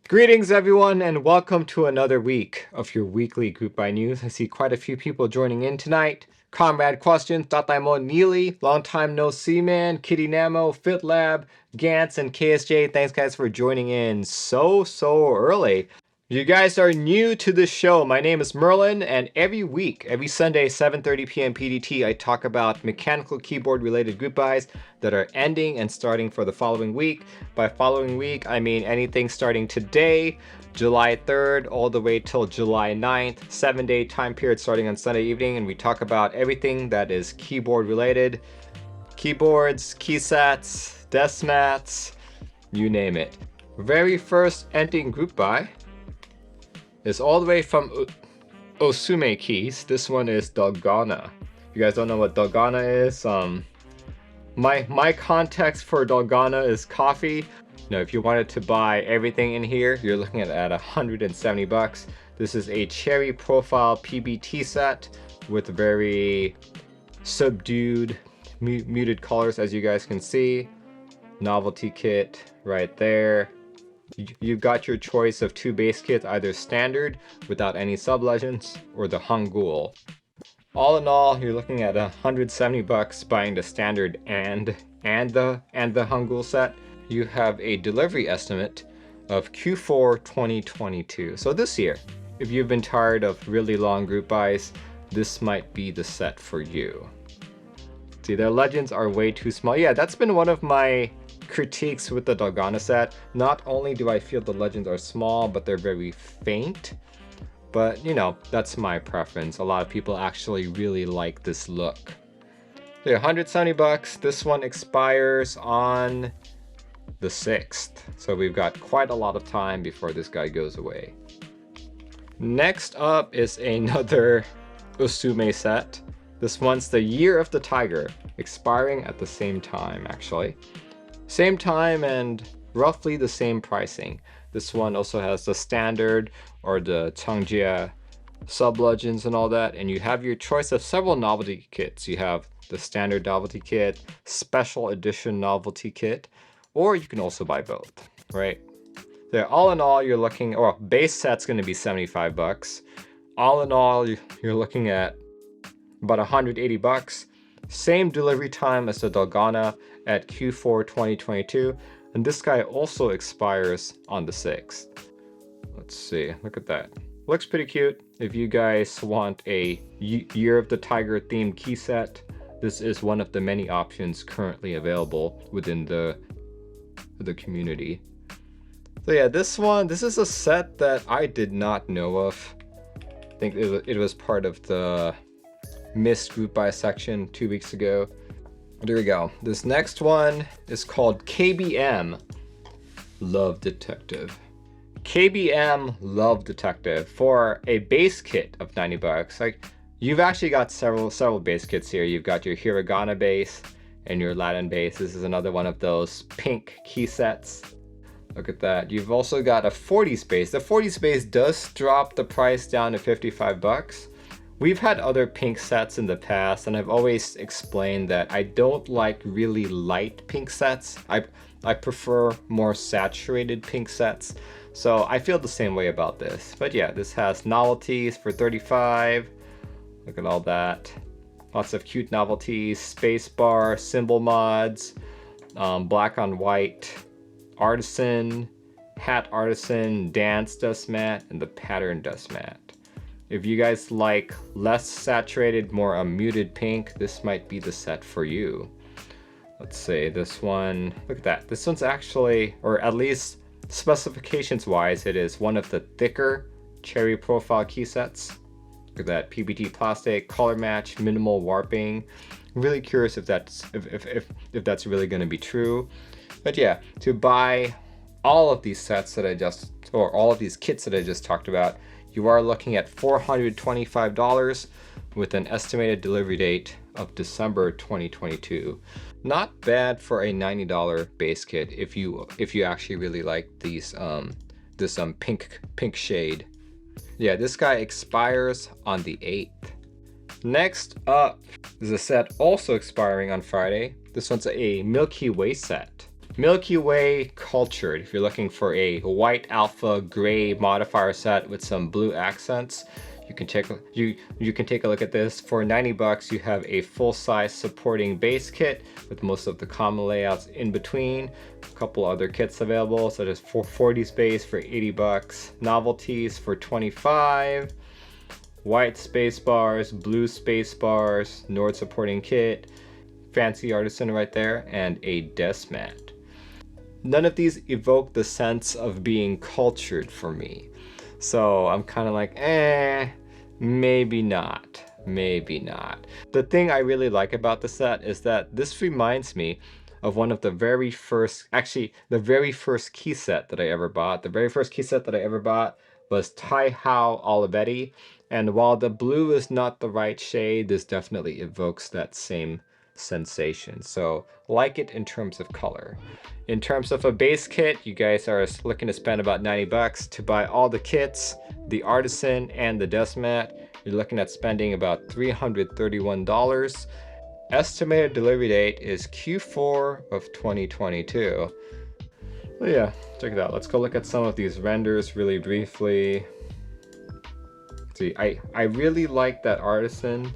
Greetings everyone and welcome to another week of your weekly group buy news. I see quite a few people joining in tonight. Comrade Questions, Tataimo Neely, Long Time No See Man, Kitty Namo, FitLab, Gantz, and KSJ. Thanks guys for joining in so early. You guys are new to the show. My name is Merlin, and every week, every Sunday, 7:30 p.m. PDT, I talk about mechanical keyboard related group buys that are ending and starting for the following week. By following week, I mean anything starting today, July 3rd, all the way till July 9th, 7-day time period starting on Sunday evening, and we talk about everything that is keyboard related. Keyboards, key sets, desk mats, you name it. Very first ending group buy is all the way from Osume Keys. This one is Dalgona. If you guys don't know what Dalgona is, my context for Dalgona is coffee. Now, if you wanted to buy everything in here, you're looking at 170 bucks. This is a cherry profile PBT set with very subdued, muted colors, as you guys can see. Novelty kit right there. You've got your choice of two base kits, either standard without any sub-legends or the Hangul. All in all, you're looking at 170 bucks buying the standard and the Hangul set. You have a delivery estimate of Q4 2022. So this year, if you've been tired of really long group buys, this might be the set for you. See, their legends are way too small. Yeah, that's been one of my critiques with the Dalgona set. Not only do I feel the legends are small, but they're very faint. But, you know, that's my preference. A lot of people actually really like this look. So yeah, 170 bucks. This one expires on the 6th. So we've got quite a lot of time before this guy goes away. Next up is another Osume set. This one's the Year of the Tiger, expiring at the same time, actually. Same time and roughly the same pricing. This one also has the standard or the Changjia sub-legends and all that, and you have your choice of several novelty kits. You have the standard novelty kit, special edition novelty kit, or you can also buy both, right? So all in all, you're looking, or base set's going to be 75 bucks. All in all, you're looking at about 180 bucks. Same delivery time as the Dalgona at Q4 2022, and this guy also expires on the 6th. Let's see, look at that. Looks pretty cute. If you guys want a Year of the Tiger themed key set, this is one of the many options currently available within the community. So yeah, this is a set that I did not know of. I think it was part of the missed group buy section 2 weeks ago. There we go. This next one is called KBM Love Detective. KBM Love Detective for a base kit of 90 bucks. Like, you've actually got several base kits here. You've got your Hiragana base and your Latin base. This is another one of those pink key sets. Look at that. You've also got a 40s base. The 40s base does drop the price down to 55 bucks. We've had other pink sets in the past, and I've always explained that I don't like really light pink sets. I prefer more saturated pink sets. So I feel the same way about this. But yeah, this has novelties for 35. Look at all that. Lots of cute novelties, spacebar, symbol mods, black on white, artisan, hat artisan, dance dust mat, and the pattern dust mat. If you guys like less saturated, more muted pink, this might be the set for you. Let's see, this one, look at that. This one's actually, or at least specifications wise, it is one of the thicker cherry profile key sets. Look at that, PBT plastic, color match, minimal warping. Really curious if that's really going to be true. But yeah, to buy all of these sets that all of these kits that I just talked about, you are looking at $425 with an estimated delivery date of December 2022. Not bad for a $90 base kit if you actually really like these this pink shade. Yeah, this guy expires on the 8th. Next up is a set also expiring on Friday. This one's a Milky Way set. Milky Way Cultured. If you're looking for a white alpha gray modifier set with some blue accents, you can take a look at this. For 90 bucks, you have a full-size supporting base kit with most of the common layouts in between. A couple other kits available, such as 440 space for 80 bucks, Novelkeys for 25, white space bars, blue space bars, Nord supporting kit, fancy artisan right there, and a desk mat. None of these evoke the sense of being cultured for me. So I'm kind of like, maybe not, maybe not. The thing I really like about the set is that this reminds me of one of the very first, actually the very first key set that I ever bought. The very first key set that I ever bought was Tai Hao Olivetti. And while the blue is not the right shade, this definitely evokes that same sensation. So like it in terms of color. In terms of a base kit, you guys are looking to spend about 90 bucks to buy all the kits, the artisan and the desk mat. You're looking at spending about $331. Estimated delivery date is Q4 of 2022. So yeah, check it out. Let's go look at some of these renders really briefly. See, I really like that artisan.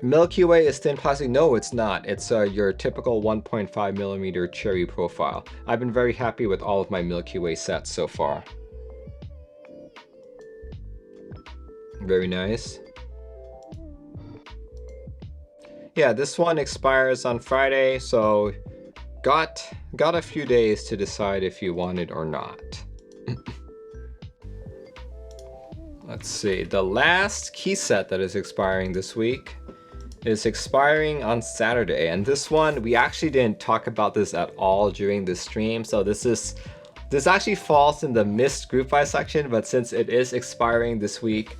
Milky Way is thin plastic. No, it's not. It's your typical 1.5 millimeter cherry profile. I've been very happy with all of my Milky Way sets so far. Very nice. Yeah, this one expires on Friday, so got a few days to decide if you want it or not. Let's see, the last key set that is expiring this week is expiring on Saturday, and this one we actually didn't talk about this at all during the stream, so this actually falls in the missed group buy section, but since it is expiring this week,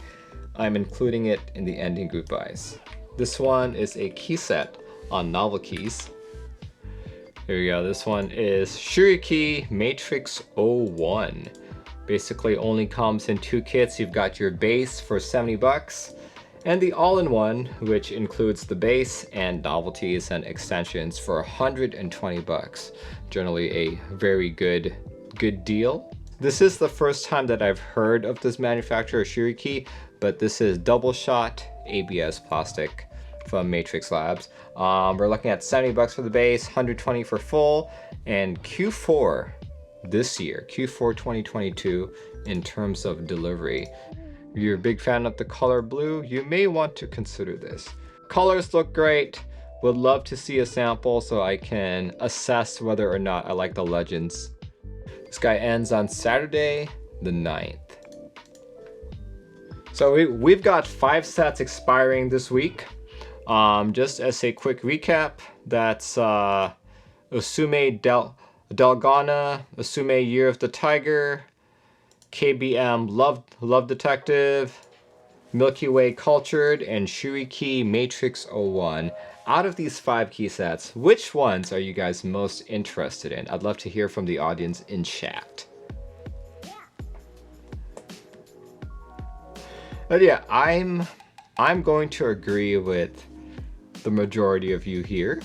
I'm including it in the ending group buys. This one is a key set on Novelkeys. Here we go. This one is Shurikey Matrix 01. Basically only comes in two kits. You've got your base for 70 bucks and the all-in-one, which includes the base and novelties and extensions for 120 bucks. Generally a very good deal. This is the first time that I've heard of this manufacturer, Shurikey, but this is double shot ABS plastic from Matrix Labs. We're looking at 70 bucks for the base, 120 for full, and Q4 this year, Q4 2022 in terms of delivery. If you're a big fan of the color blue, you may want to consider this. Colors look great. Would love to see a sample so I can assess whether or not I like the legends. This guy ends on Saturday the 9th. So we've got 5 sets expiring this week. Just as a quick recap, that's Osume Dalgona, Osume Year of the Tiger, KBM Love Detective, Milky Way Cultured, and Shurikey Matrix 01. Out of these 5 key sets, which ones are you guys most interested in? I'd love to hear from the audience in chat. But yeah, I'm going to agree with the majority of you here.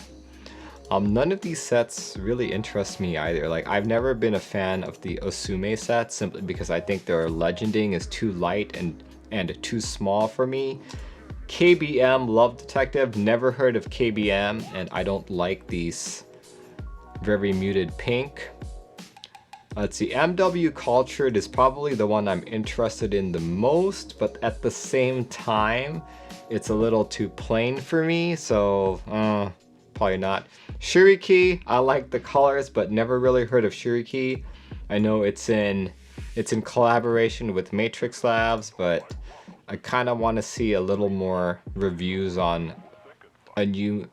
None of these sets really interest me either. Like, I've never been a fan of the Osume sets simply because I think their legending is too light and too small for me. KBM Love Detective, never heard of KBM, and I don't like these very muted pink. Let's see, MW Cultured is probably the one I'm interested in the most, but at the same time, it's a little too plain for me, so probably not. Shurikey, I like the colors, but never really heard of Shurikey. I know it's in collaboration with Matrix Labs, but I kind of want to see a little more reviews on a new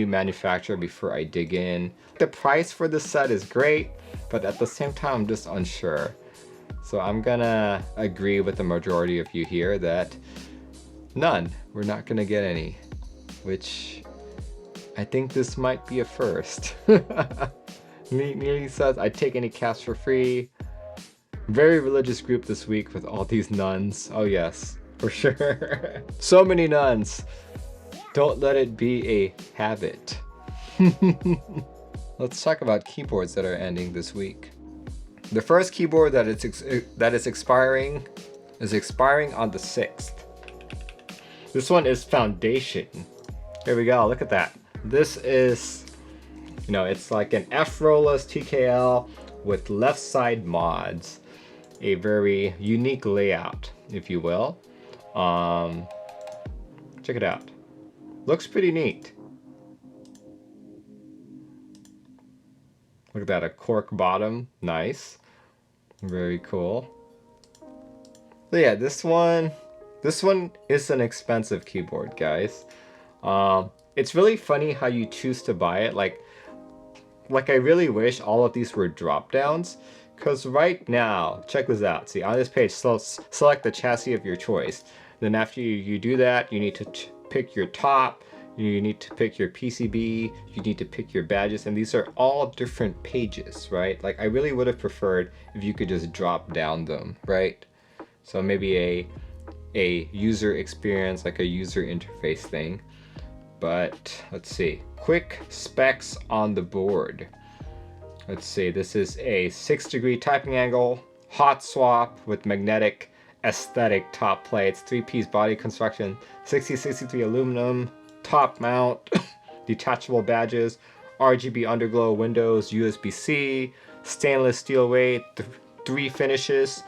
manufacturer before I dig in. The price for this set is great, but at the same time I'm just unsure. So I'm gonna agree with the majority of you here that none. We're not gonna get any, which I think this might be a first. Neely says, I'd take any cast for free. Very religious group this week with all these nuns. Oh yes, for sure. So many nuns. Don't let it be a habit. Let's talk about keyboards that are ending this week. The first keyboard that is expiring on the 6th. This one is Foundation. Here we go, look at that. This is, it's like an F-Rollless TKL with left side mods. A very unique layout, if you will. Check it out. Looks pretty neat. Look at that, a cork bottom, nice. Very cool. So yeah, this one is an expensive keyboard, guys. It's really funny how you choose to buy it. Like I really wish all of these were drop downs, because right now, check this out. See, on this page, select the chassis of your choice. Then after you do that, you need to pick your top, you need to pick your PCB, you need to pick your badges, and these are all different pages, right? Like, I really would have preferred if you could just drop down them, right? So maybe a user experience, like a user interface thing. But let's see, quick specs on the board. Let's see, this is a 6-degree typing angle, hot swap with magnetic aesthetic top plates, 3-piece body construction, 6063 aluminum, top mount, detachable badges, RGB underglow windows, USB-C, stainless steel weight, 3 finishes.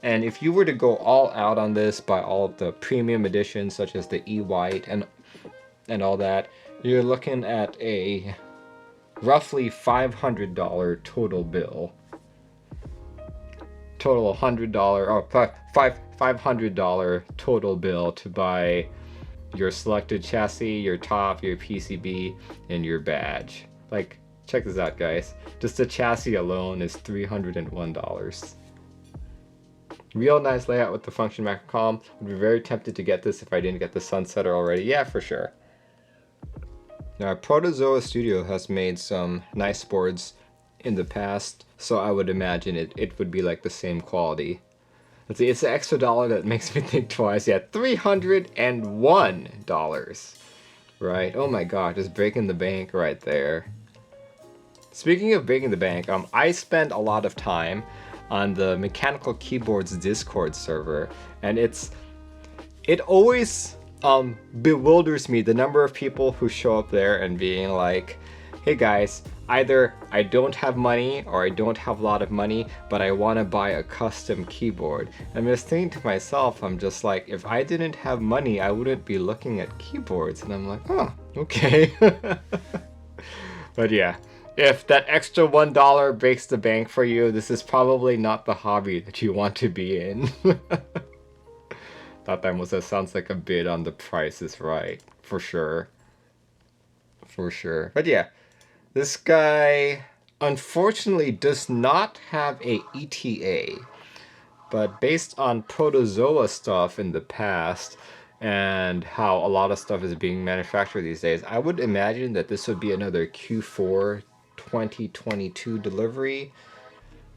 And if you were to go all out on this, buy all of the premium editions such as the E-White and all that, you're looking at a roughly $500 total bill. Total $100 or $500 total bill to buy your selected chassis, your top, your PCB, and your badge. Like, check this out, guys. Just the chassis alone is $301. Real nice layout with the function macro. Would be very tempted to get this if I didn't get the Sunsetter already. Yeah, for sure. Now, Protozoa Studio has made some nice boards in the past, so I would imagine it would be like the same quality. Let's see, it's the extra dollar that makes me think twice. Yeah, $301. Right? Oh my god, just breaking the bank right there. Speaking of breaking the bank, I spend a lot of time on the Mechanical Keyboards Discord server, and it always bewilders me the number of people who show up there and being like, hey guys, either I don't have money or I don't have a lot of money, but I want to buy a custom keyboard. And I'm just thinking to myself, I'm just like, if I didn't have money, I wouldn't be looking at keyboards. And I'm like, oh, okay. But yeah, if that extra $1 breaks the bank for you, this is probably not the hobby that you want to be in. That sounds like a bid on the Price is Right, for sure. For sure. But yeah, this guy unfortunately does not have a ETA, but based on Protozoa stuff in the past and how a lot of stuff is being manufactured these days, I would imagine that this would be another Q4 2022 delivery,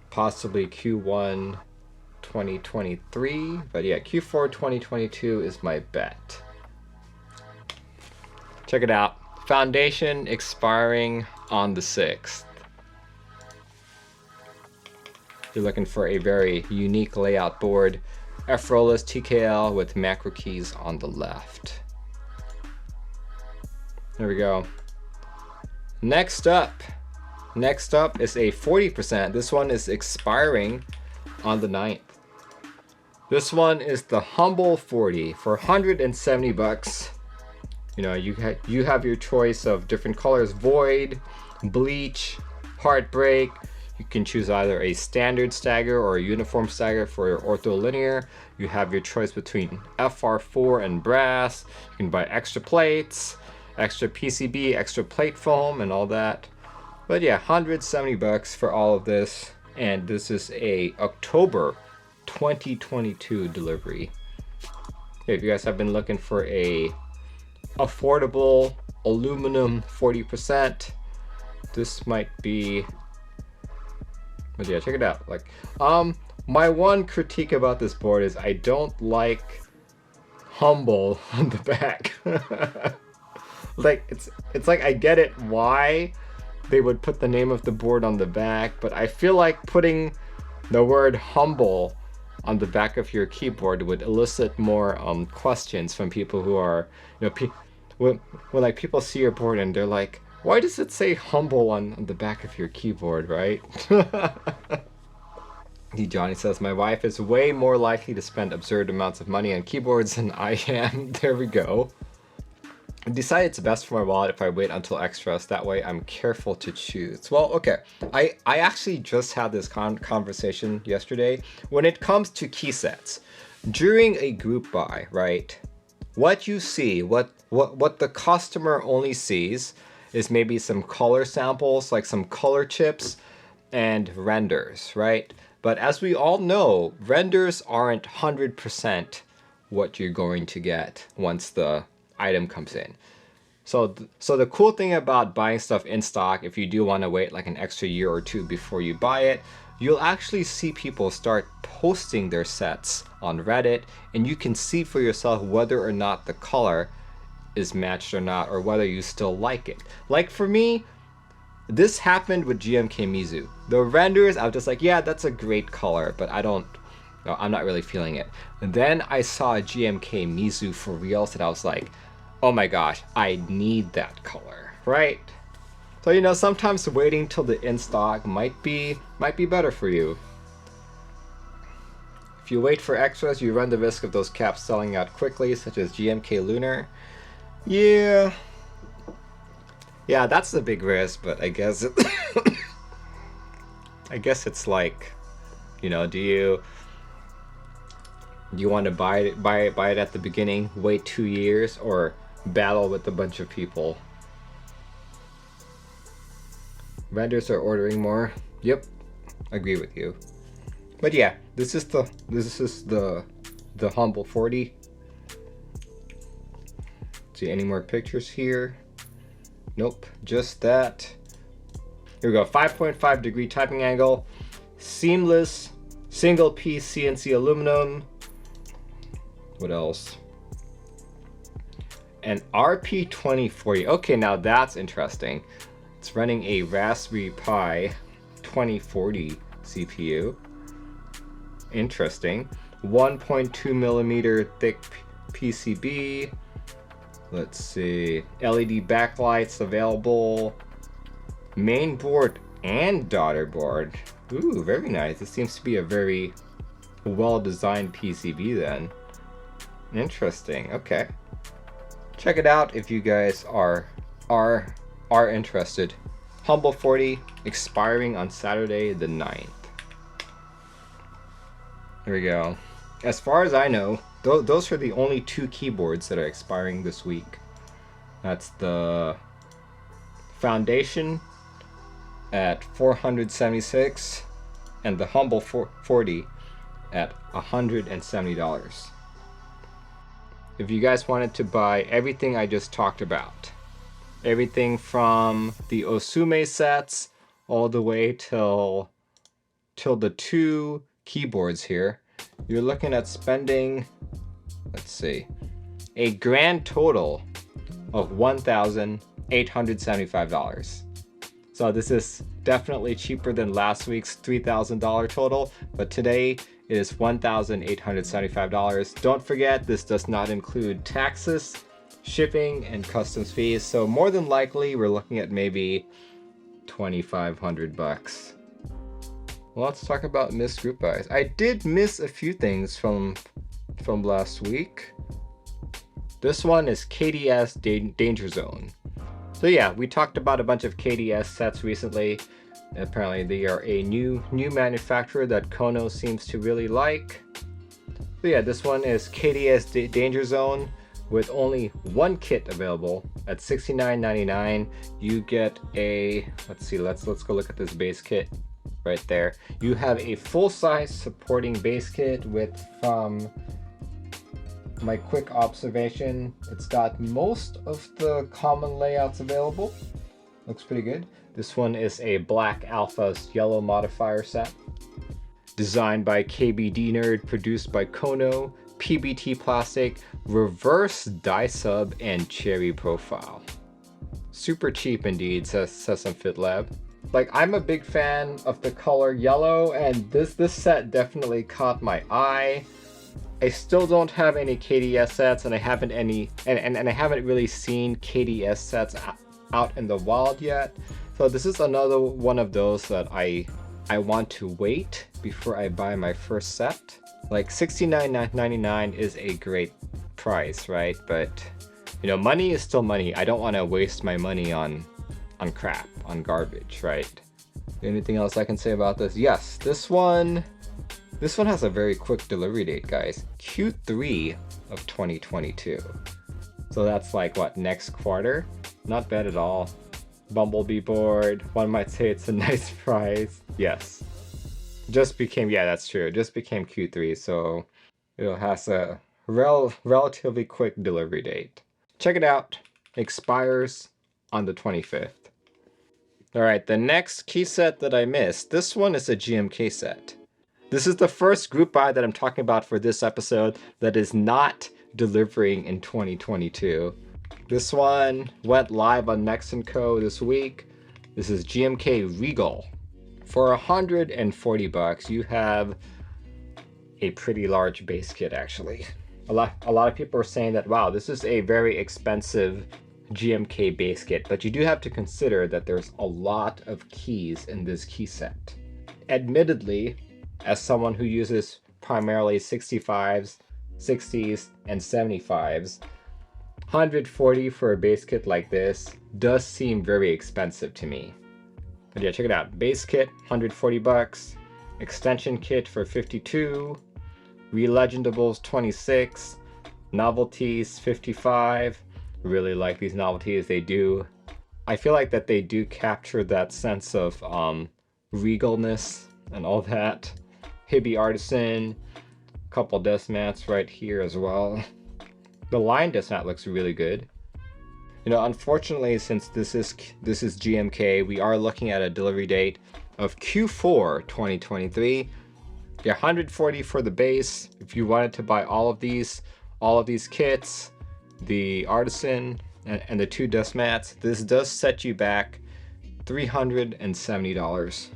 possibly Q1 2023, but yeah, Q4 2022 is my bet. Check it out. Foundation expiring on the 6th. You're looking for a very unique layout board. F-Rollless TKL with macro keys on the left. There we go. Next up is a 40%. This one is expiring on the 9th. This one is the Humble 40 for $170. You have your choice of different colors: void, bleach, heartbreak. You can choose either a standard stagger or a uniform stagger for your ortholinear. You have your choice between FR4 and brass. You can buy extra plates, extra PCB, extra plate foam, and all that. But yeah, $170 for all of this, and this is a October 2022 delivery. If you guys have been looking for a affordable aluminum 40%, this might be. But yeah, check it out. Like, my one critique about this board is I don't like Humble on the back. Like it's like I get it why they would put the name of the board on the back, but I feel like putting the word humble on the back of your keyboard would elicit more questions from people who are, when like people see your board and they're like, why does it say humble on the back of your keyboard, right? Johnny says, my wife is way more likely to spend absurd amounts of money on keyboards than I am. There we go. I decided it's best for my wallet if I wait until extras. That way I'm careful to choose. Well, okay. I actually just had this conversation yesterday. When it comes to key sets, during a group buy, right? What you see, what the customer only sees is maybe some color samples, like some color chips and renders, right? But as we all know, renders aren't 100% what you're going to get once the item comes in. So the cool thing about buying stuff in stock, if you do want to wait like an extra year or two before you buy it, you'll actually see people start posting their sets on Reddit, and you can see for yourself whether or not the color is matched or not, or whether you still like it. Like for me, this happened with GMK Miso. The renders, I was just like, yeah, that's a great color, but I'm not really feeling it. And then I saw a GMK Miso for reals that I was like, oh my gosh, I need that color, right? So, sometimes waiting till the in-stock might be better for you. If you wait for extras, you run the risk of those caps selling out quickly, such as GMK Lunar. Yeah, that's the big risk, but I guess I guess it's like, do you want to buy it at the beginning, wait 2 years, or battle with a bunch of people? Vendors are ordering more. Yep, agree with you. But yeah, this is the Humble 40. See any more pictures here? Nope, just that. Here we go, 5.5 degree typing angle, seamless, single piece CNC aluminum. What else? An RP2040. Okay, now that's interesting. It's running a Raspberry Pi 2040 CPU. Interesting. 1.2 millimeter thick PCB. Let's see. LED backlights available. Main board and daughter board. Ooh, very nice. This seems to be a very well-designed PCB then. Interesting. Okay. Check it out if you guys are interested. Humble 40 expiring on Saturday the 9th. Here we go. As far as I know, those are the only 2 keyboards that are expiring this week. That's the Foundation at $476 and the Humble 40 at $170. If you guys wanted to buy everything I just talked about, everything from the Osume sets all the way till the 2 keyboards here, you're looking at spending, let's see, a grand total of $1,875. So this is definitely cheaper than last week's $3,000 total, but today it is $1,875. Don't forget, this does not include taxes, shipping, and customs fees, so more than likely we're looking at maybe $2,500. Well, let's talk about missed group buys. I did miss a few things from last week. This one is KDS Dangerzone. So yeah, we talked about a bunch of KDS sets recently. Apparently they are a new manufacturer that Kono seems to really like. So yeah, this one is KDS Dangerzone with only 1 kit available at $69.99. You get a, let's see, let's go look at this base kit right there. You have a full-size supporting base kit with, from my quick observation, it's got most of the common layouts available. Looks pretty good. This one is a Black Alpha's yellow modifier set. Designed by KBD Nerd, produced by Kono, PBT plastic, reverse die sub, and cherry profile. Super cheap indeed, says some FitLab. Like, I'm a big fan of the color yellow, and this set definitely caught my eye. I still don't have any KDS sets, and I haven't I haven't really seen KDS sets out in the wild yet. So this is another one of those that I want to wait before I buy my first set. Like $69.99 is a great price, right? But you know, money is still money. I don't want to waste my money on crap, on garbage, right? Anything else I can say about this? Yes, this one has a very quick delivery date, guys. Q3 of 2022. So that's like, what, next quarter? Not bad at all. Bumblebee board. One might say it's a nice price. Yes. Just became, yeah, that's true. Just became Q3, so it has a relatively quick delivery date. Check it out. Expires on the 25th. Alright, the next key set that I missed. This one is a GMK set. This is the first group buy that I'm talking about for this episode that is not delivering in 2022. This one went live on Next & Co. this week. This is GMK Regal. For $140, you have a pretty large base kit, actually. A lot of people are saying that, wow, this is a very expensive GMK base kit, but you do have to consider that there's a lot of keys in this key set. Admittedly, as someone who uses primarily 65s, 60s, and 75s, $140 for a base kit like this does seem very expensive to me. But yeah, check it out. Base kit, $140. Extension kit for $52. Relegendables, $26. Novelties, $55. Really like these novelties. I feel like that they do capture that sense of regalness and all that. Hibby Artisan, couple desk mats right here as well. The line desk mat looks really good. You know, unfortunately, since this is GMK, we are looking at a delivery date of Q4 2023. Yeah, $140 for the base. If you wanted to buy all of these kits, the Artisan and the 2 desk mats, this does set you back $370.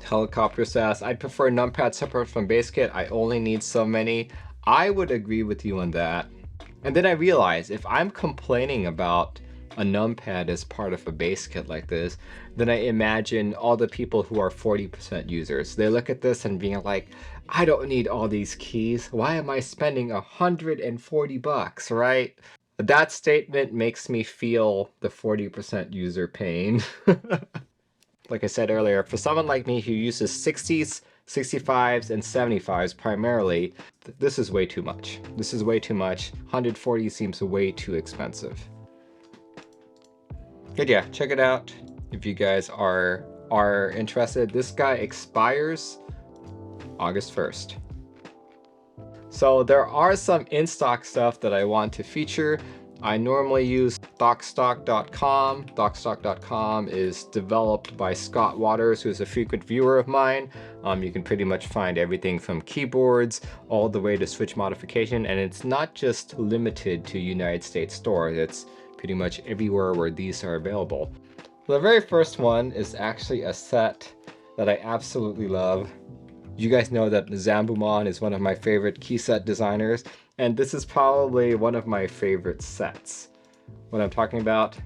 Helicopter says, I'd prefer numpad separate from base kit. I only need so many. I would agree with you on that. And then I realized if I'm complaining about a numpad as part of a base kit like this, then I imagine all the people who are 40% users. They look at this and being like, I don't need all these keys. Why am I spending $140, right? That statement makes me feel the 40% user pain. Like I said earlier, for someone like me who uses 60s, 65s, and 75s primarily, this is way too much. This is way too much. $140 seems way too expensive. But yeah, check it out if you guys are interested. This guy expires August 1st. So there are some in-stock stuff that I want to feature. I normally use Dockstock.com. Dockstock.com is developed by Scott Waters, who is a frequent viewer of mine. You can pretty much find everything from keyboards all the way to switch modification, and it's not just limited to United States stores. It's pretty much everywhere where these are available. The very first one is actually a set that I absolutely love. You guys know that Zambumon is one of my favorite key set designers, and this is probably one of my favorite sets. What I'm talking about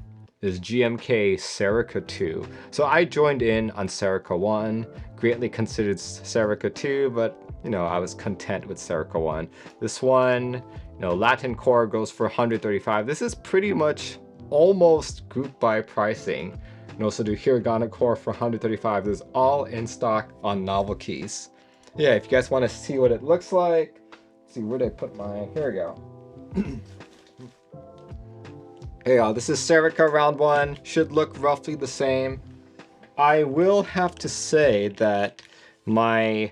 is GMK Serika 2. So I joined in on Serika 1, greatly considered Serika 2, but you know, I was content with Serika 1. This one, you know, Latin core goes for $135. This is pretty much almost group buy pricing. You can also do Hiragana core for $135. This is all in stock on Novelkeys. Yeah, if you guys want to see what it looks like, see where did I put my, here we go. Here we go, this is Serika round 1, should look roughly the same. I will have to say that my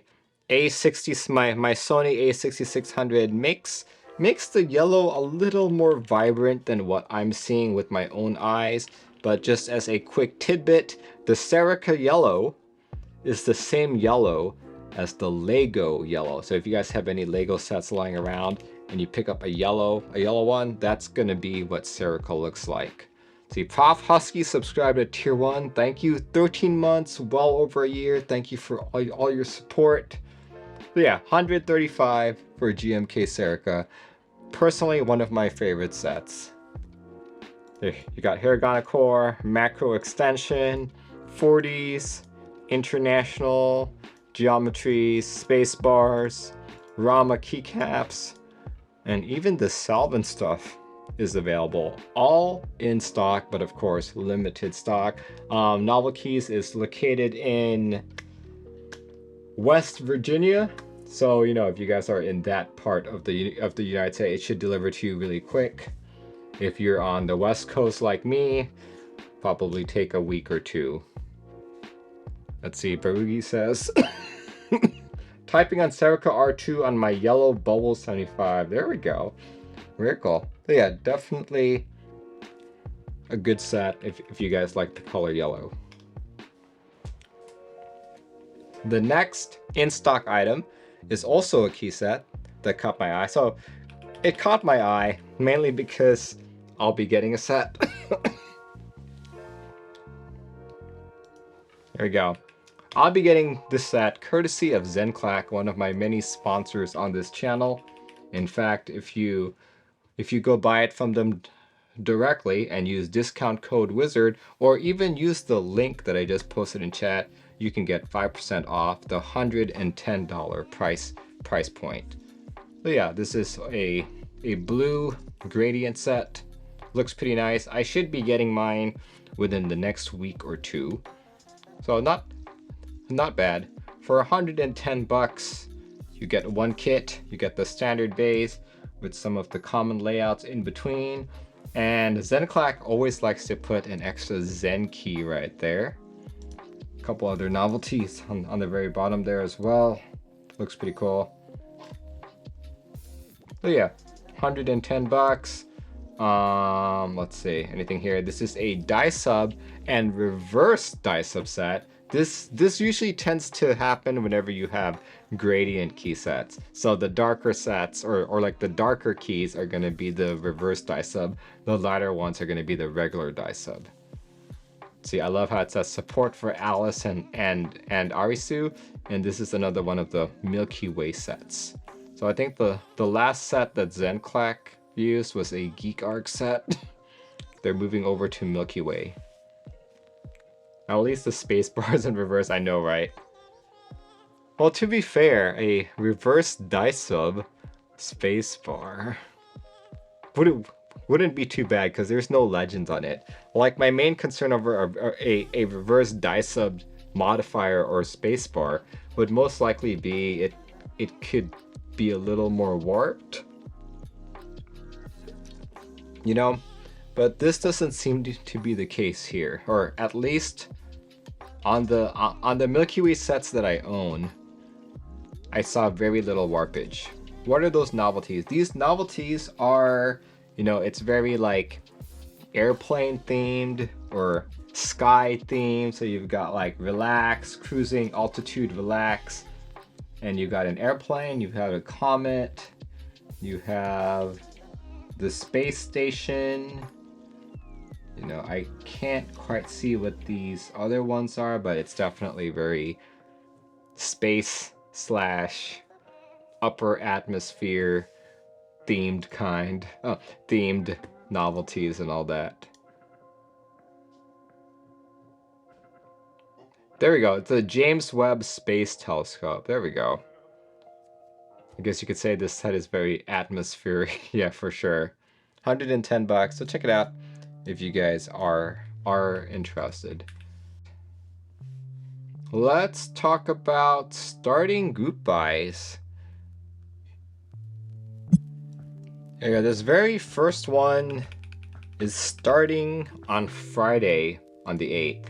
A60, my Sony A6600 makes the yellow a little more vibrant than what I'm seeing with my own eyes. But just as a quick tidbit, the Serika yellow is the same yellow as the Lego yellow. So if you guys have any Lego sets lying around and you pick up a yellow one, that's gonna be what Serika looks like. See, Prof Husky subscribed to Tier 1. Thank you. 13 months, well over a year. Thank you for all your support. But yeah, 135 for GMK Serika. Personally, one of my favorite sets. There, you got Hiragana Core, Macro Extension, 40s, International, Geometries, Spacebars, Rama keycaps, and even the solvent stuff is available. All in stock, but of course, limited stock. Novelkeys is located in West Virginia. So, you know, if you guys are in that part of the United States, it should deliver to you really quick. If you're on the West Coast like me, probably take a week or two. Let's see, Barugi says, typing on Serika R2 on my yellow Bubble 75. There we go. Very cool. So yeah, definitely a good set if you guys like the color yellow. The next in-stock item is also a key set that caught my eye. So it caught my eye mainly because I'll be getting a set. There we go. I'll be getting this set courtesy of Zenclack, one of my many sponsors on this channel. In fact, if you go buy it from them directly and use discount code WIZARD, or even use the link that I just posted in chat, you can get 5% off the $110 price point. So yeah, this is a blue gradient set. Looks pretty nice. I should be getting mine within the next week or two. So not bad. For 110 bucks, you get one kit. You get the standard base with some of the common layouts in between. And Zenclack always likes to put an extra Zen key right there. A couple other novelties on the very bottom there as well. Looks pretty cool. So yeah, 110 bucks. Let's see, anything here? This is a die sub and reverse die sub set. This usually tends to happen whenever you have gradient key sets. So the darker sets, or like the darker keys, are going to be the reverse die sub. The lighter ones are going to be the regular die sub. See, I love how it says support for Alice and Arisu, and this is another one of the Milky Way sets. So I think the last set that Zenclack used was a Geek Arc set. They're moving over to Milky Way. Now, at least the space bars in reverse, I know, right? Well, to be fair, a reverse die sub space bar wouldn't be too bad because there's no legends on it. Like, my main concern over a reverse die sub modifier or space bar would most likely be it could be a little more warped, you know? But this doesn't seem to be the case here, or at least on the Milky Way sets that I own, I saw very little warpage. What are those novelties? These novelties are, you know, it's very like airplane themed or sky themed. So you've got like relax, cruising, altitude, relax, and you got an airplane, you've got a comet, you have the space station. You know, I can't quite see what these other ones are, but it's definitely very space / upper atmosphere themed kind. Oh, themed novelties and all that. There we go. It's a James Webb Space Telescope. There we go. I guess you could say this set is very atmospheric. Yeah, for sure. 110 bucks. So check it out if you guys are interested. Let's talk about starting group buys. Here we go. This very first one is starting on Friday on the 8th.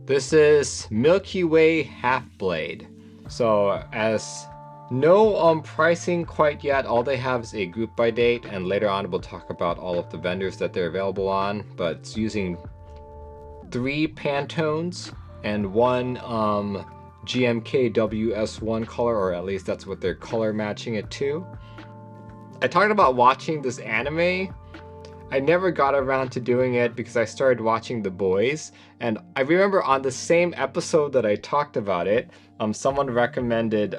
This is Milky Way Halfblade. So as no pricing quite yet. All they have is a group buy date, and later on we'll talk about all of the vendors that they're available on. But it's using 3 Pantones and 1 GMK WS1 color, or at least that's what they're color matching it to. I talked about watching this anime. I never got around to doing it because I started watching The Boys, and I remember on the same episode that I talked about it, someone recommended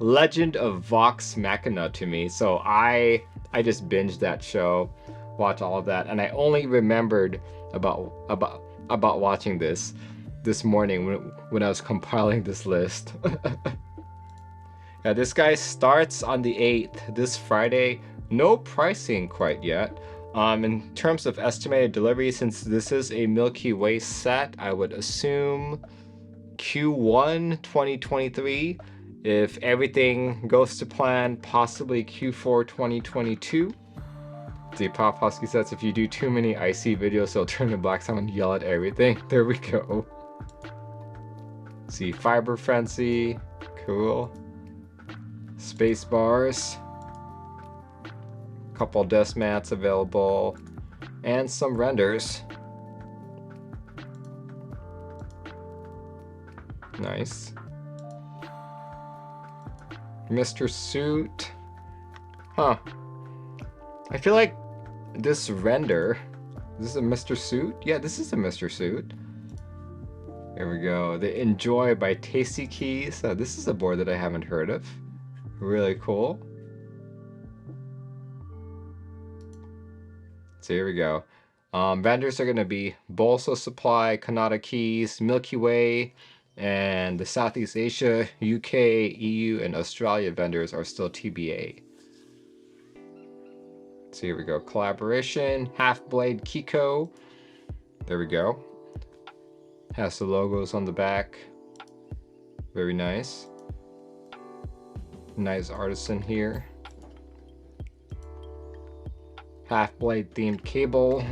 Legend of Vox Machina to me, so I just binged that show, watched all of that, and I only remembered about watching this morning when I was compiling this list. Yeah, this guy starts on the 8th, this Friday. No pricing quite yet. In terms of estimated delivery, since this is a Milky Way set, I would assume Q1 2023. If everything goes to plan, possibly Q4 2022. The Popovsky says if you do too many IC videos, they'll turn to black sound and yell at everything. There we go. See, Fiber Frenzy. Cool. Space bars. Couple desk mats available. And some renders. Nice. Mr. Suit. Huh. I feel like this render. Is this a Mr. Suit? Yeah, this is a Mr. Suit. There we go. The Enjoy by Tasty Keys. This is a board that I haven't heard of. Really cool. So here we go. Vendors are going to be Bolsa Supply, Kanata Keys, Milky Way, and the Southeast Asia, UK, EU, and Australia vendors are still TBA. So here we go. Collaboration, Halfblade Kiko. There we go. Has the logos on the back. Very nice. Nice artisan here. Halfblade themed cable.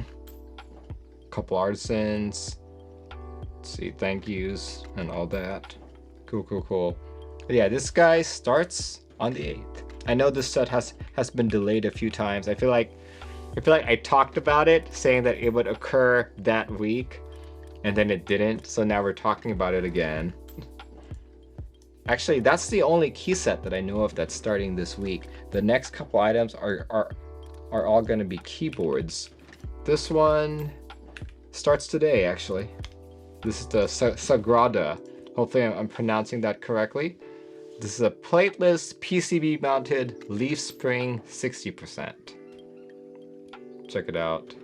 Couple artisans. Let's see, thank yous and all that. Cool, cool, cool. But yeah, this guy starts on the 8th. I know this set has been delayed a few times. I feel like I talked about it, saying that it would occur that week, and then it didn't. So now we're talking about it again. Actually, that's the only key set that I know of that's starting this week. The next couple items are all going to be keyboards. This one starts today, actually. This is the Sagrada. Hopefully I'm pronouncing that correctly. This is a plateless PCB mounted leaf spring 60%. Check it out.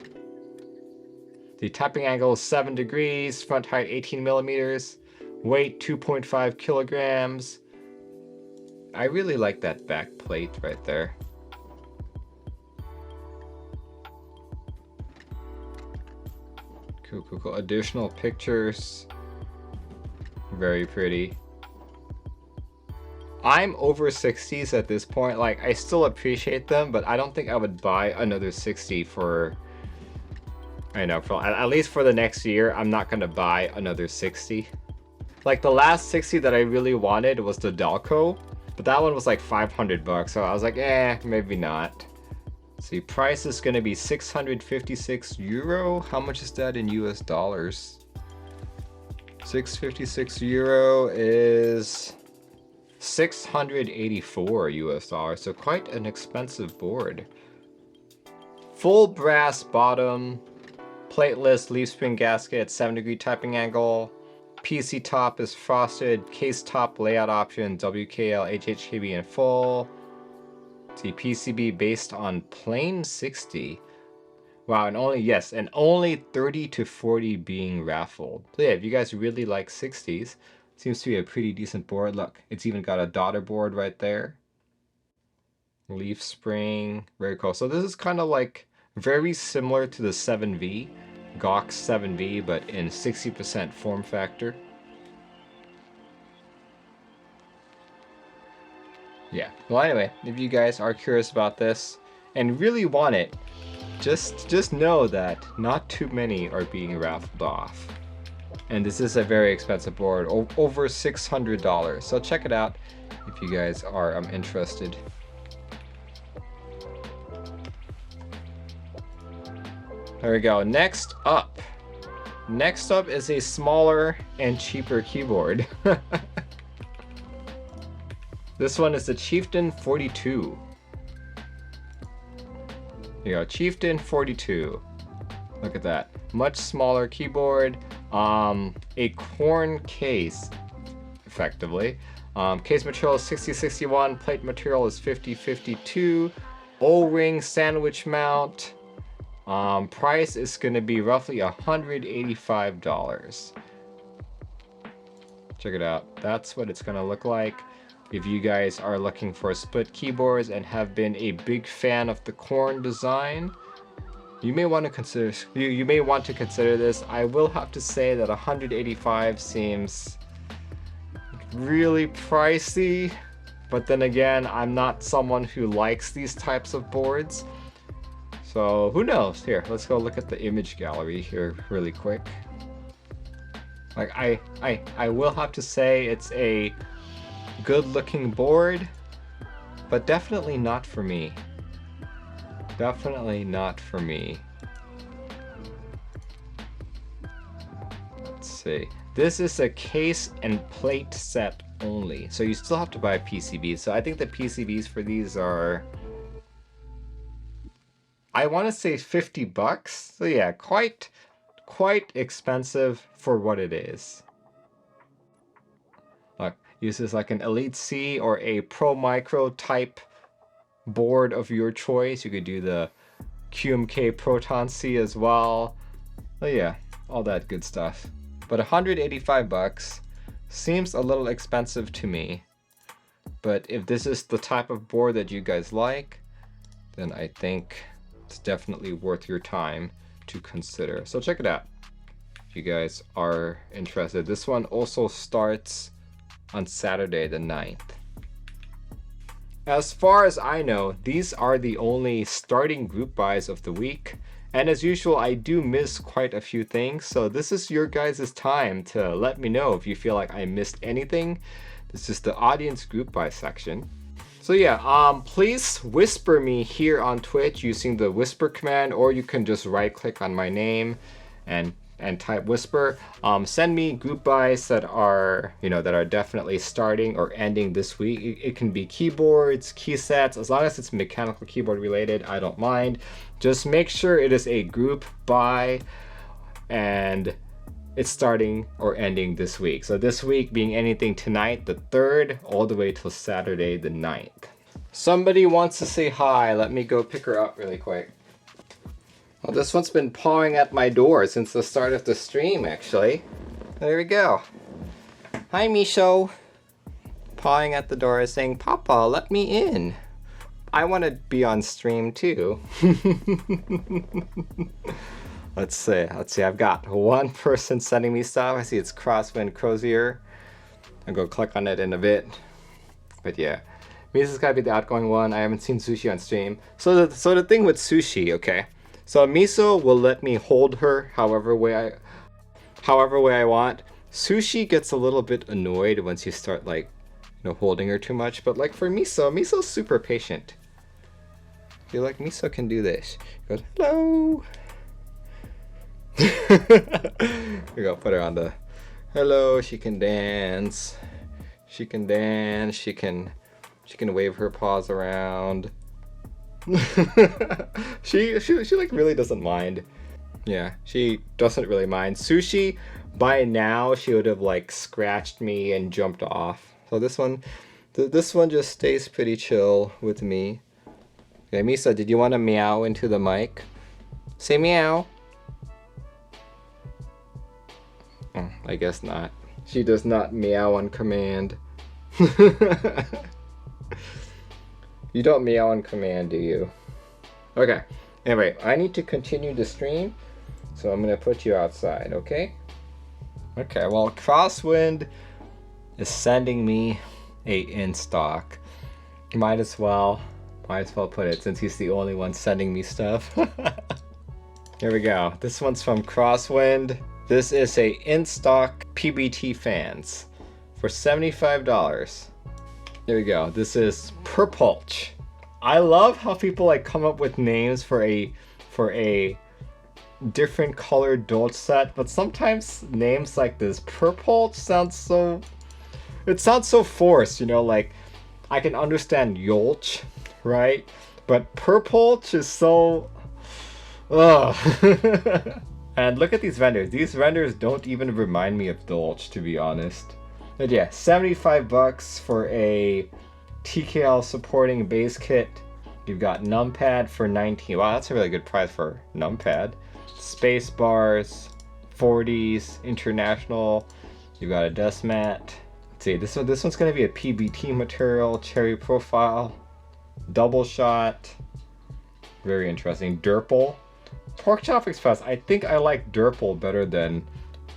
The tapping angle is 7 degrees, front height 18 millimeters, weight 2.5 kilograms. I really like that back plate right there. Cool, cool, cool. Additional pictures. Very pretty. I'm over 60s at this point. Like, I still appreciate them, but I don't think I would buy another 60 for, I know, for at least for the next year. I'm not gonna buy another 60. Like, the last 60 that I really wanted was the Dalco, but that one was like 500 bucks, so I was like, maybe not. See, price is gonna be 656 euro. How much is that in US dollars? 656 euro is 684 US dollars, so quite an expensive board. Full brass bottom, plateless leaf spring gasket, 7-degree tapping angle. PC top is frosted, case top layout option, WKL, HHKB in full. See, PCB based on plain 60. Wow, and only 30 to 40 being raffled. So yeah, if you guys really like 60s, seems to be a pretty decent board. Look, it's even got a daughter board right there. Leaf spring, very cool. So this is kind of like very similar to the 7V, GOX 7V, but in 60% form factor. Yeah, well anyway, if you guys are curious about this and really want it, just know that not too many are being raffled off. And this is a very expensive board, over $600. So check it out if you guys are interested. There we go. Next up is a smaller and cheaper keyboard. This one is the Chieftain 42. Here you go, Chieftain 42. Look at that. Much smaller keyboard. A corn case, effectively. Case material is 6061, plate material is 5052. O-ring sandwich mount. Price is going to be roughly $185. Check it out. That's what it's going to look like. If you guys are looking for split keyboards and have been a big fan of the corn design, you may want to consider this. I will have to say that $185 seems really pricey, but then again, I'm not someone who likes these types of boards. So who knows? Here, let's go look at the image gallery here really quick. Like I will have to say it's a good looking board, but definitely not for me. Definitely not for me. Let's see. This is a case and plate set only, so you still have to buy PCBs. So I think the PCBs for these are, I want to say $50. So yeah, quite expensive for what it is. Look, uses like an Elite C or a Pro Micro type board of your choice. You could do the QMK Proton C as well. Oh yeah, all that good stuff. But $185 seems a little expensive to me. But if this is the type of board that you guys like, then I think it's definitely worth your time to consider. So check it out if you guys are interested. This one also starts on Saturday the 9th. As far as I know, these are the only starting group buys of the week. And as usual, I do miss quite a few things. So this is your guys' time to let me know if you feel like I missed anything. This is the audience group buy section. So yeah, please whisper me here on Twitch using the whisper command, or you can just right click on my name and type whisper. Send me group buys that are, that are definitely starting or ending this week. It can be keyboards, key sets, as long as it's mechanical keyboard related, I don't mind. Just make sure it is a group buy and it's starting or ending this week. So this week being anything tonight, the 3rd, all the way till Saturday, the 9th. Somebody wants to say hi. Let me go pick her up really quick. Well, this one's been pawing at my door since the start of the stream, actually. There we go. Hi, Miso. Pawing at the door saying, Papa, let me in. I want to be on stream too. Let's see. I've got one person sending me stuff. I see it's Crosswind Crozier. I'll go click on it in a bit. But yeah, Miso's gotta be the outgoing one. I haven't seen Sushi on stream. So the thing with Sushi, okay. So Miso will let me hold her however way I want. Sushi gets a little bit annoyed once you start holding her too much. But like for Miso's super patient. I feel like Miso can do this. He goes, hello. We go put her on the hello. She can dance. She can dance. She can wave her paws around. she like really doesn't mind. Yeah, she doesn't really mind. Sushi, by now she would have like scratched me and jumped off. So this one just stays pretty chill with me. Okay, Miso, did you want to meow into the mic? Say meow. Oh, I guess not. She does not meow on command. You don't meow on command, do you? Okay. Anyway, I need to continue the stream, so I'm gonna put you outside, okay? Okay, well, Crosswind is sending me a in stock. Might as well put it since he's the only one sending me stuff. Here we go. This one's from Crosswind. This is a in stock PBT fans for $75. There we go. This is Purpolch. I love how people like come up with names for a different colored Dolch set, but sometimes names like this Purpolch sounds so forced, like I can understand Yolch, right? But Purpolch is so... Ugh. And look at these vendors. These vendors don't even remind me of Dolch, to be honest. But yeah, 75 bucks for a TKL supporting base kit. You've got numpad for 19. Wow, that's a really good price for numpad. Space bars, 40s, international. You've got a dust mat. Let's see, this one's gonna be a PBT material, cherry profile, double shot. Very interesting. Durple. Pork Chop Express. I think I like Durple better than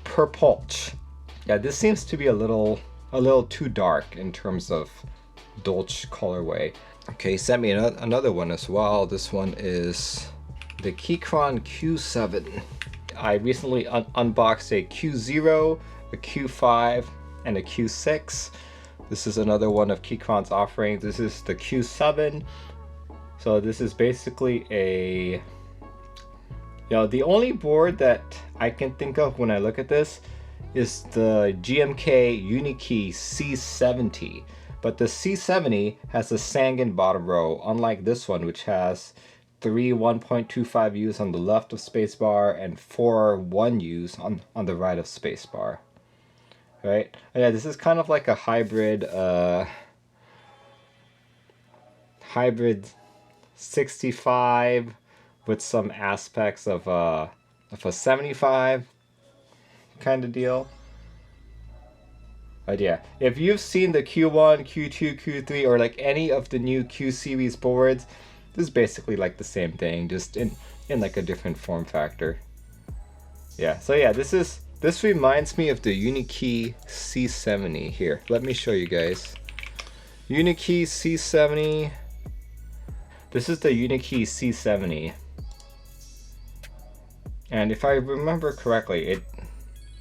Purpolch. Yeah, this seems to be a little too dark in terms of Dolch colorway. Okay, he sent me another one as well. This one is the Keychron Q7. I recently unboxed a Q0, a Q5, and a Q6. This is another one of Keychron's offerings. This is the Q7. So this is basically a... the only board that I can think of when I look at this is the GMK Unikey C70. But the C70 has a Sangan bottom row, unlike this one, which has 3 1.25Us on the left of spacebar and 4 1Us on the right of spacebar. Right? And yeah, this is kind of like a hybrid 65 with some aspects of a 75 kind of deal. But yeah, if you've seen the Q1, Q2, Q3, or like any of the new Q series boards, this is basically like the same thing, just in like a different form factor. Yeah, so yeah, this reminds me of the Unikey C70 here. Let me show you guys. Unikey C70. This is the Unikey C70. And if I remember correctly,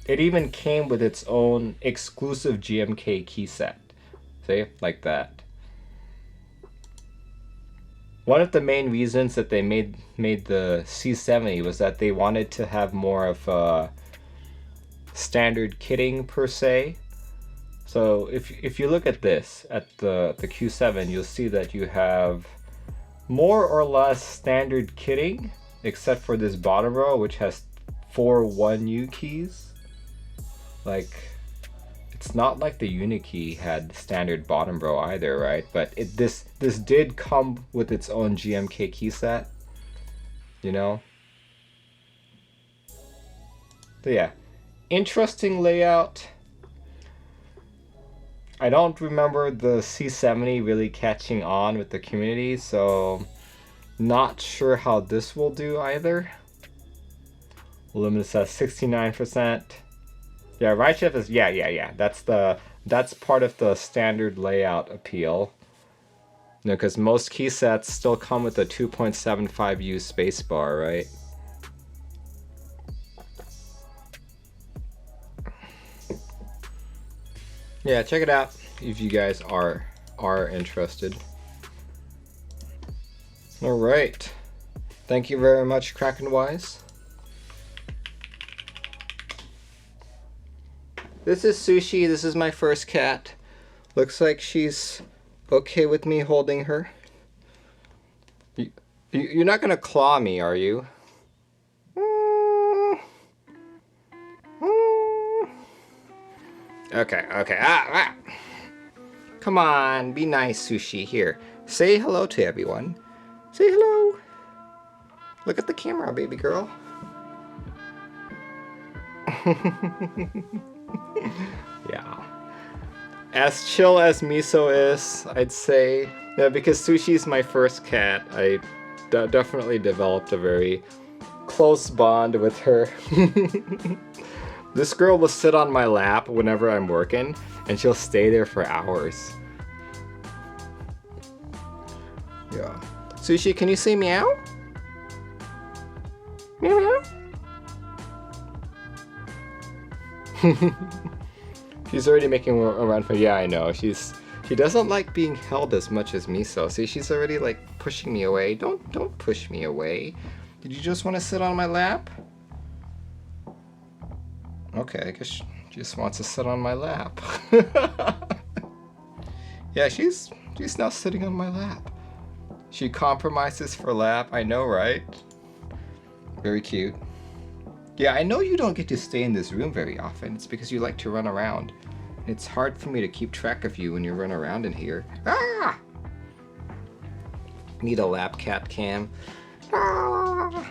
it even came with its own exclusive GMK key set. See? Like that. One of the main reasons that they made the C70 was that they wanted to have more of a standard kitting per se. So if you look at this, at the Q7, you'll see that you have more or less standard kitting, except for this bottom row, which has 4 1U keys. Like, it's not like the Unikey had standard bottom row either, right? But this did come with its own GMK key set, you know? So yeah, interesting layout. I don't remember the C70 really catching on with the community, so not sure how this will do either. Luminous says 69%. Yeah, Right Chef is yeah. That's part of the standard layout appeal. You know, because most key sets still come with a 2.75U spacebar, right? Yeah, check it out if you guys are interested. All right, thank you very much, Krakenwise. This is Sushi. This is my first cat. Looks like she's okay with me holding her. You're not gonna claw me, are you? Okay. Come on, be nice, Sushi. Here, say hello to everyone. Say hello. Look at the camera, baby girl. Yeah. As chill as Miso is, I'd say. Yeah, because Sushi's my first cat, I definitely developed a very close bond with her. This girl will sit on my lap whenever I'm working, and she'll stay there for hours. Yeah. Sushi, can you say meow? Meow meow? She's already making a run for... Yeah, I know. She doesn't like being held as much as Miso. See, she's already like pushing me away. Don't push me away. Did you just want to sit on my lap? Okay, I guess she just wants to sit on my lap. Yeah, she's now sitting on my lap. She compromises for lap. I know, right? Very cute. Yeah, I know you don't get to stay in this room very often. It's because you like to run around. It's hard for me to keep track of you when you run around in here. Ah! Need a lap cat cam. Ah!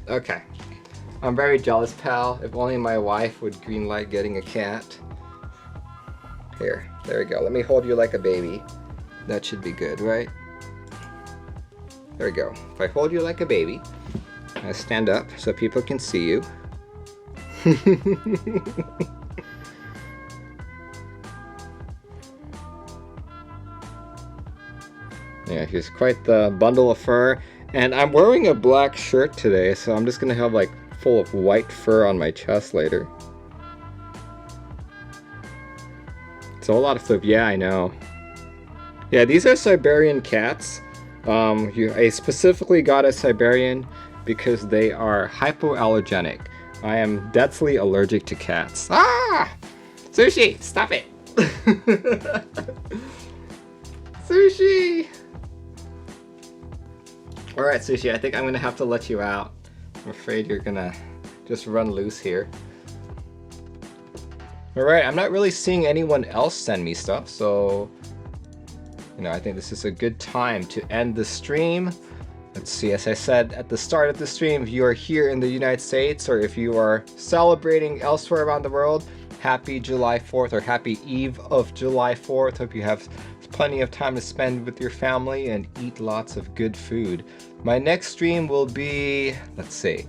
Okay. I'm very jealous, pal. If only my wife would greenlight getting a cat. Here, there we go. Let me hold you like a baby. That should be good, right? There we go. If I hold you like a baby, I stand up so people can see you. Yeah, he's quite the bundle of fur. And I'm wearing a black shirt today, so I'm just gonna have like full of white fur on my chest later. So a lot of flip. Yeah, I know. Yeah, these are Siberian cats. I specifically got a Siberian because they are hypoallergenic. I am deathly allergic to cats. Ah! Sushi, stop it! Sushi! Alright, Sushi, I think I'm gonna have to let you out. I'm afraid you're gonna just run loose here. Alright, I'm not really seeing anyone else send me stuff, so I think this is a good time to end the stream. Let's see, as I said at the start of the stream, if you are here in the United States or if you are celebrating elsewhere around the world, happy July 4th or happy Eve of July 4th. Hope you have plenty of time to spend with your family and eat lots of good food. My next stream will be, let's see,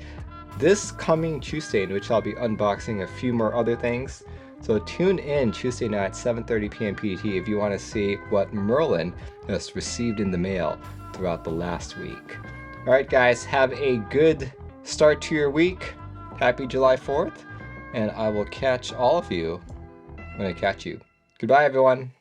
this coming Tuesday, in which I'll be unboxing a few more other things. So tune in Tuesday night, 7:30 p.m. PDT if you want to see what Merlin has received in the mail throughout the last week. Alright guys, have a good start to your week. Happy July 4th. And I will catch all of you when I catch you. Goodbye everyone.